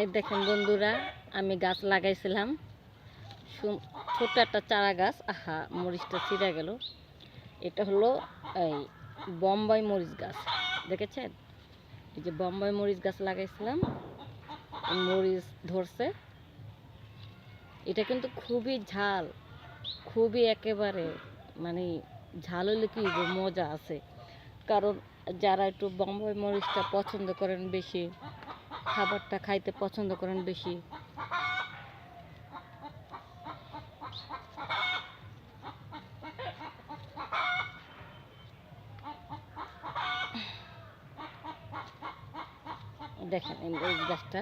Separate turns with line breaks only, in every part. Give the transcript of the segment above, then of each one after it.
এই দেখেন বন্ধুরা, আমি গাছ লাগাইছিলাম ছোট একটা চারা গাছ। আহা, মরিচটা ছিঁড়ে গেল। এটা হলো এই বোম্বাই মরিচ গাছ, দেখেছেন? এই যে বোম্বাই মরিচ গাছ লাগাইছিলাম, মরিচ ধরছে। এটা কিন্তু খুবই ঝাল, খুবই একেবারে মানে ঝাল হলে কি মজা আছে। কারণ যারা একটু বোম্বাই মরিচটা পছন্দ করেন বেশি, খাবারটা খাইতে পছন্দ করেন বেশি, দেখেন এই মরিচ গাছটা,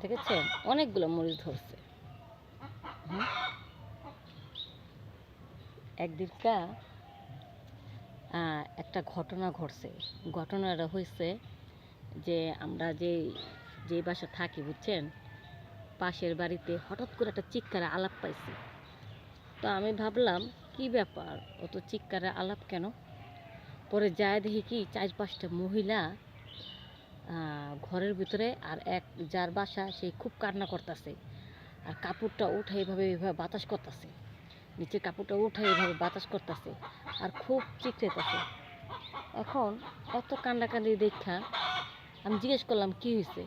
দেখেছেন? অনেকগুলো মরিচ ধরছে। একদিনকা একটা ঘটনা ঘটছে। ঘটনাটা হয়েছে যে আমরা যে বাসা থাকি, বুঝছেন, পাশের বাড়িতে হঠাৎ করে একটা চিৎকারে আলাপ পাইছি। তো আমি ভাবলাম কি ব্যাপার, অত চিৎকারে আলাপ কেন? পরে যায় দেখি কি 4-5টা মহিলা ঘরের ভিতরে, আর এক যার বাসা সেই খুব কান্না করতেছে, আর কাপড়টা উঠে এইভাবে বাতাস করতেছে, নিচে কাপড়টা উঠে এইভাবে বাতাস করতেছে, আর খুব চিকড়েতেছে। এখন এত কান্দাকান্দি দেখা আমি জিজ্ঞেস করলাম কি হয়েছে।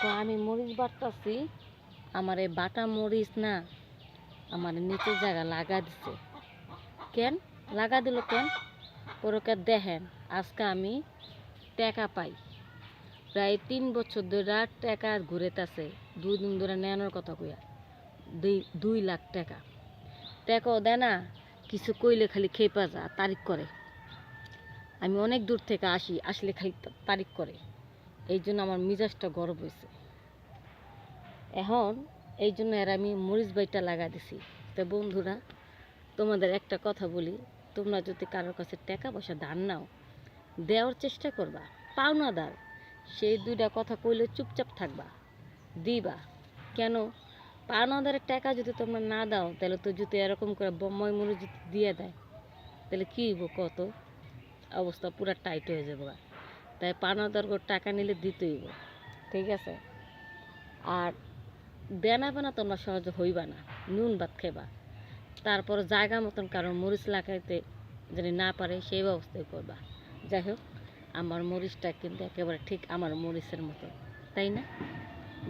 তো আমি মরিচ বাটতাছি, আমার এই বাটা মরিচ না আমার নিচের জায়গা লাগা দিছে। কেন লাগা দিল কেন? পরকে দেখেন, আজকে আমি টাকা পাই, প্রায় 3 বছর ধরে টাকা ঘুরেতেছে। 2 দিন ধরে নেওয়ার কথা কইয়া 2 লাখ টাকা। টাকাও দেয় না, কিছু কইলে খালি খেপা যা তারিখ করে। আমি অনেক দূর থেকে আসলে খালি তারিখ করে। এই জন্য আমার মিজাজটা গরম হয়েছে। এখন এই জন্য এর আমি মরিচ বাইটা লাগা দিছি। তো বন্ধুরা, তোমাদের একটা কথা বলি, তোমরা যদি কারোর কাছে টাকা পয়সা ধার নাও, দেওয়ার চেষ্টা করবা। পাওনাদার সেই 2টা কথা কইলে চুপচাপ থাকবা, দিবা। কেন? পাওনাদারের টাকা যদি তোমরা না দাও, তাহলে তো যদি এরকম করে বোম্বাই মরিচ যদি দিয়ে দেয়, তাহলে কী হইব কত? অবস্থা পুরো টাইট হয়ে যাবে। তাই পাওনাদার টাকা নিলে দিতেই হইব, ঠিক আছে? আর দেনা পানা তোমরা সহজে হইবা না, নুন ভাত খাইবা। তারপর জায়গা মতন কারণ মরিচ লাগাইতে যদি না পারে সেই ব্যবস্থাই করবা। যাই হোক, আমার মরিচটা কিন্তু একেবারে ঠিক আমার মরিচের মতো, তাই না?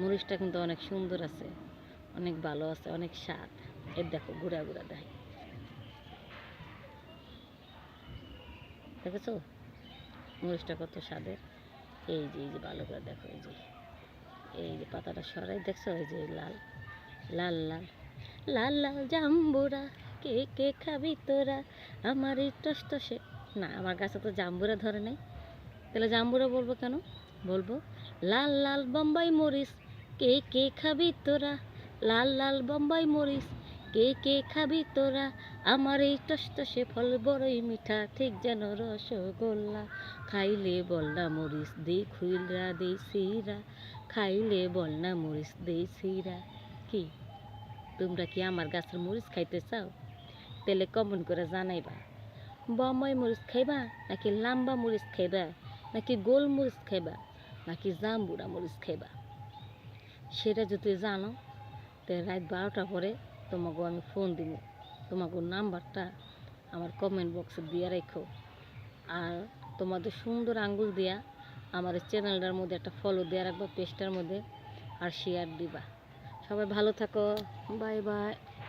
মরিচটা কিন্তু অনেক সুন্দর আছে, অনেক ভালো আছে, অনেক স্বাদ। এর দেখো গুঁড়া গুঁড়া দেয়, দেখেছো মরিচটা কত স্বাদের? এই যে ভালো করে দেখো, এই যে পাতাটা সরাই, দেখছো? এই যে লাল লাল লাল লাল লাল জাম্বুরা, কে কে খাবি তোরা, আমার এই টসটসে। না, আমার গাছে তো জাম্বুরা ধরে নেই, তাহলে জাম্বুরা বলবো কেন? বলবো লাল লাল বোম্বাই মরিচ, কে কে খাবি তোরা, লাল লাল বোম্বাই মরিচ, কে কে খাবি তোরা, আমার এই টসটসে ফল বড়ই মিঠা, ঠিক যেন রসগোল্লা, খাইলে বল না মরিচ দে খুইলরা দে সিরা, খাইলে বল না মরিচ দে সিরা। কি তোমরা কি আমার গাছের মরিচ খাইতে চাও? তাহলে কমেন্ট করে জানাইবা, বোম্বাই মরিচ খাইবা নাকি লাম্বা মরিচ খাইবা, নাকি গোল মরিচ খাইবা, নাকি জাম্বুরা মরিচ খাইবা? সেটা যদি জানো, তাহলে রাত 12টার পরে তোমাকে আমি ফোন দিব। তোমাকে নাম্বারটা আমার কমেন্ট বক্সে দিয়ে রেখো। আর তোমাদের সুন্দর আঙ্গুল দিয়া আমার চ্যানেলটার মধ্যে একটা ফলো দিয়ে রাখবা, পেজটার মধ্যে, আর শেয়ার দিবা। সবাই ভালো থাকো, বাই বাই।